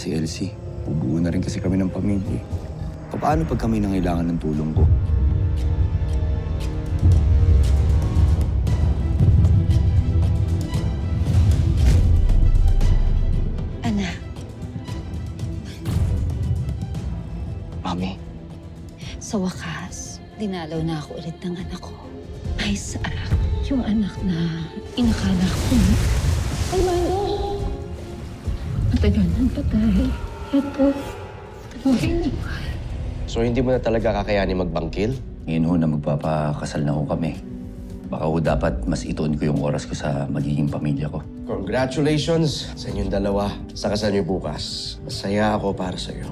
si Elsie. Bubuo na rin kasi kami ng pamilya. Paano pag kami nangailangan ng tulong ko? Anak, Mami, sa wakas, dinalaw na ako ulit ng anak ko. Isaac, yung anak na inakala ko. Ay, Mando! Matagal nang patay. Ito, buhay na. So hindi mo na talaga kakayanin magbangkil? ngayon ho na magpapakasal na ho kami. Baka ho dapat mas ituon ko yung oras ko sa magiging pamilya ko. Congratulations sa inyong dalawa sa kasal niyo bukas. Masaya ako para sa iyo.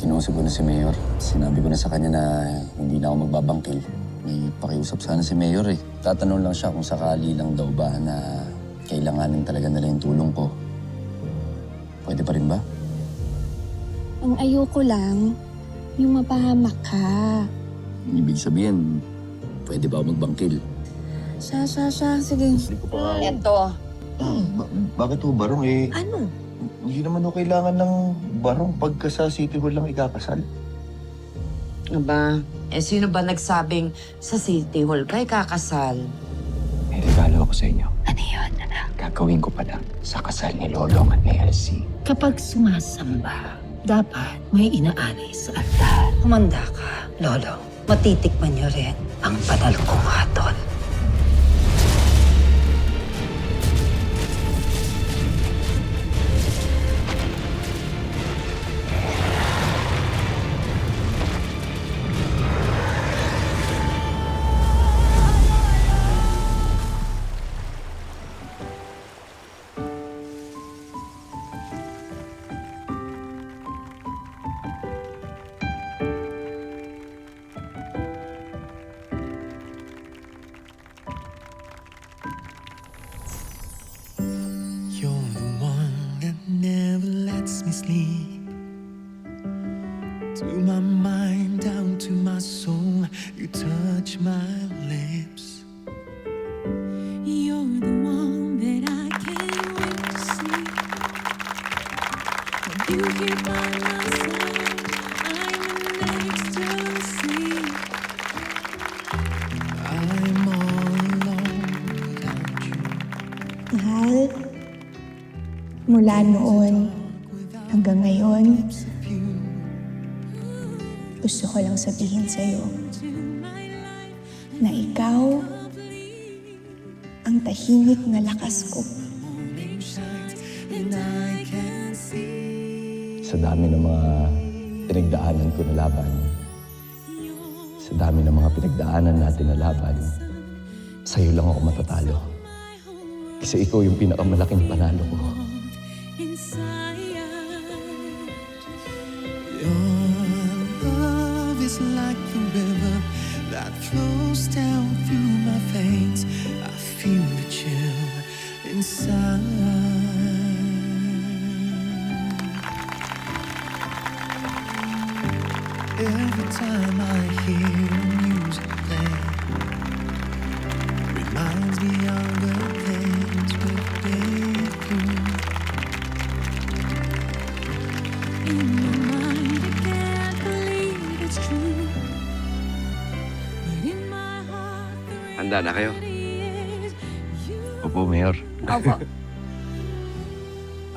Kinusap ko na si Mayor. Sinabi ko na sa kanya na hindi na ako magbabangkil. May pakiusap sana si Mayor eh. Tatanong lang siya kung sakali lang daw ba na kailanganin talaga nila yung tulong ko. Pwede pa rin ba? Ang ayoko lang, yung mapahamak ka. Ibig sabihin, pwede ba ako magbangkil? Sige. Hindi ko pa... Ito. Bakit ho barong eh? Ano? Hindi naman ho kailangan ng barong pagka sa City Hall lang ikakasal. Aba, sino ba nagsabing sa City Hall ka kakasal? May regalo ako sa inyo. Ano yun, anak? Gagawin ko pala sa kasal ni Lolong at ni Elsie. Kapag sumasamba, dapat may inaanay sa altar. Humanda ka, Lolo. Matitikman niyo rin ang banal kong hatol. You're the one that never lets me sleep. To my mind, down to my soul, you touch my lips. You're the one that I can't wait to see. When you here by my side, I'm in ecstasy. I'm all alone without you. Mahal, mula noon hanggang ngayon, gusto ko lang sabihin sa'yo na ikaw ang tahimik na lakas ko. And I can see Sa dami ng mga pinagdaanan ko na laban, sa dami ng mga pinagdaanan natin na laban, sa'yo lang ako matatalo. Kasi ikaw yung pinakamalaking panalo ko. inside. your love is like the river that flows down through my veins. I feel the chill inside. Every time I hear music play, reminds me of the things we've been through. In my mind, I can't believe it's true. But in my heart, the Handa na kayo? reality is you. Opo, Mayor. Opo.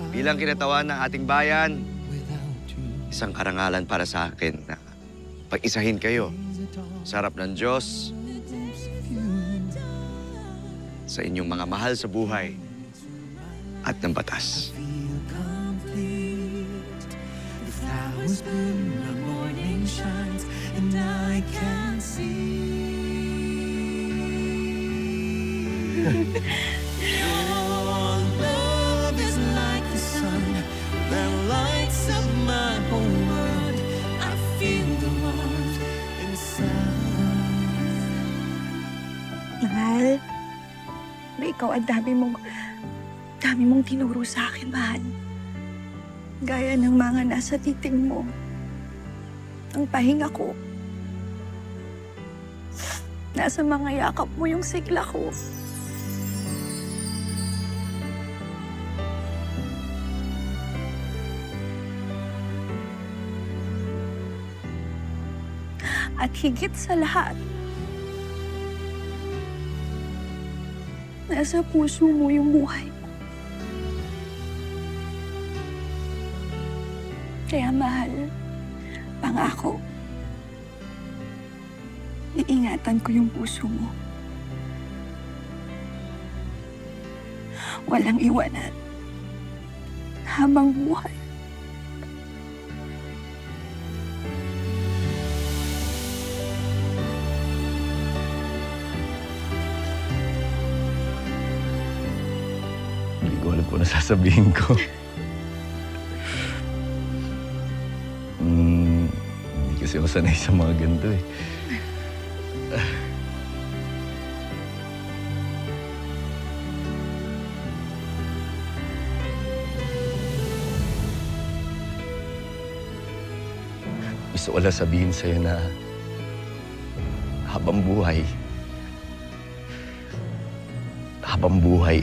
Bilang kinatawan ng ating bayan, Without you, isang karangalan para sa akin na pag-isahin kayo sa harap ng Diyos, sa inyong mga mahal sa buhay at ng batas. feel complete. The flowers bloom, the morning shines, and I can see. Your love is like the sun that lights up my whole world. I feel the warmth inside. Mahal, na ikaw ang dami mong tinuro sa akin, mahal. Gaya ng mga nasa titig mo. Ang pahinga ko. Nasa mga yakap mo yung sigla ko. At higit sa lahat, nasa puso mo yung buhay mo. Kaya mahal, pangako, iingatan ko yung puso mo. Walang iwanan habang buhay. Hindi ko alam kung ano sasabihin ko. Hindi kasi ako sanay sa mga ganito eh. Gusto ko lang sabihin sa'yo na habang buhay,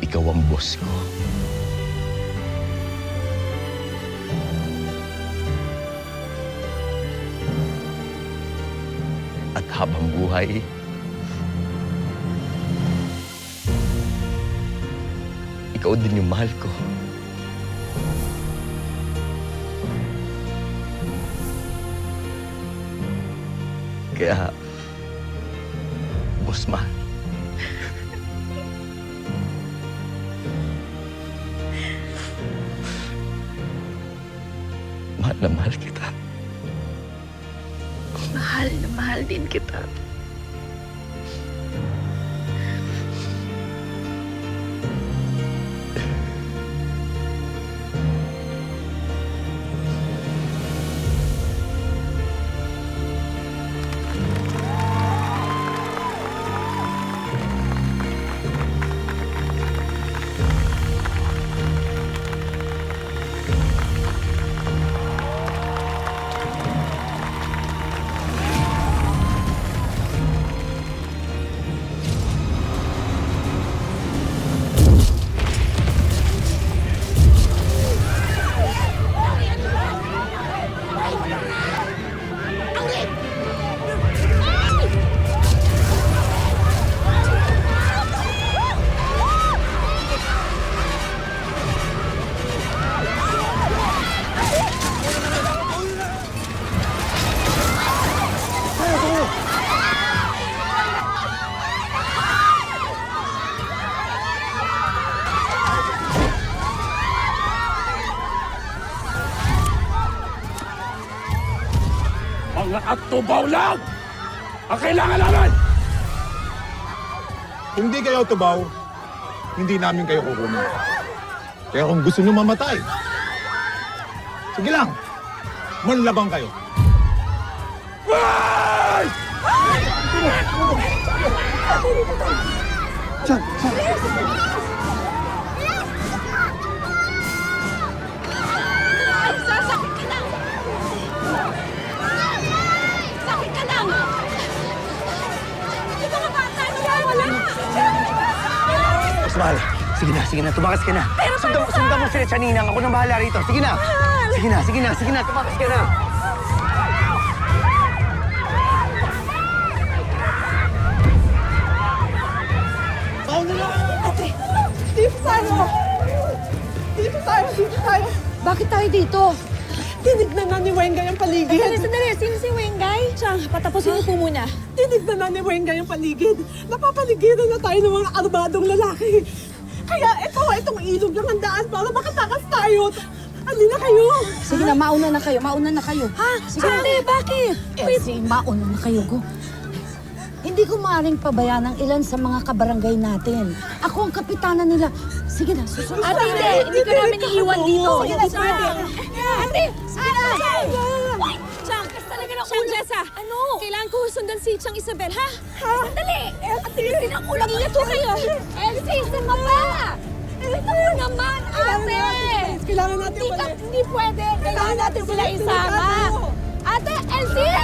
ikaw ang boss ko. At habang buhay, ikaw din yung mahal ko. Kaya, boss mahal. Mahal na mahal kita. Mahal na mahal din kita. Mga tubaw lang! Ang kailangan namin! Kung hindi kayo tubaw, hindi namin kayo kukunin. Kaya kung gusto nyo mamatay, sige lang, manlabang kayo. Mahal, sige na, tumakas ka na. Sundan mo sila, Chaninang. Ako nang bahala rito. Sige na, tumakas ka na. Dito tayo. Bakit tayo dito? Tinignan na ni Wengay ang paligid. Sandali. Sino si Wengay? Chang, patapusin niyo po muna. Tinignan na ni Wengay ang paligid. Napapaligiran na tayo ng mga armadong lalaki. Kaya itong ilog lang ang daan para makatakas tayo. Halina kayo. Sige na, mauna na kayo. Ha? Sige Ate, bakit? Elsie, mauna na kayo. Hindi ko maaaring pabayaan ang ilan sa mga kabarangay natin. Ako ang kapitana nila. Sige na, susunod. Ate, hindi ka namin iiwan dito. Sige na, Ate! Chang, kasi talaga ng ulo. Jessa, ano? Kailangan ko sundan si Chang Isabel, ha? Sandali! Ate, sinakulang niya to kayo. Elsie, saan ka ba? Ito mo naman, ate! Kailangan natin Hindi pwede. Kailangan natin sila isama. Ate, Elsie!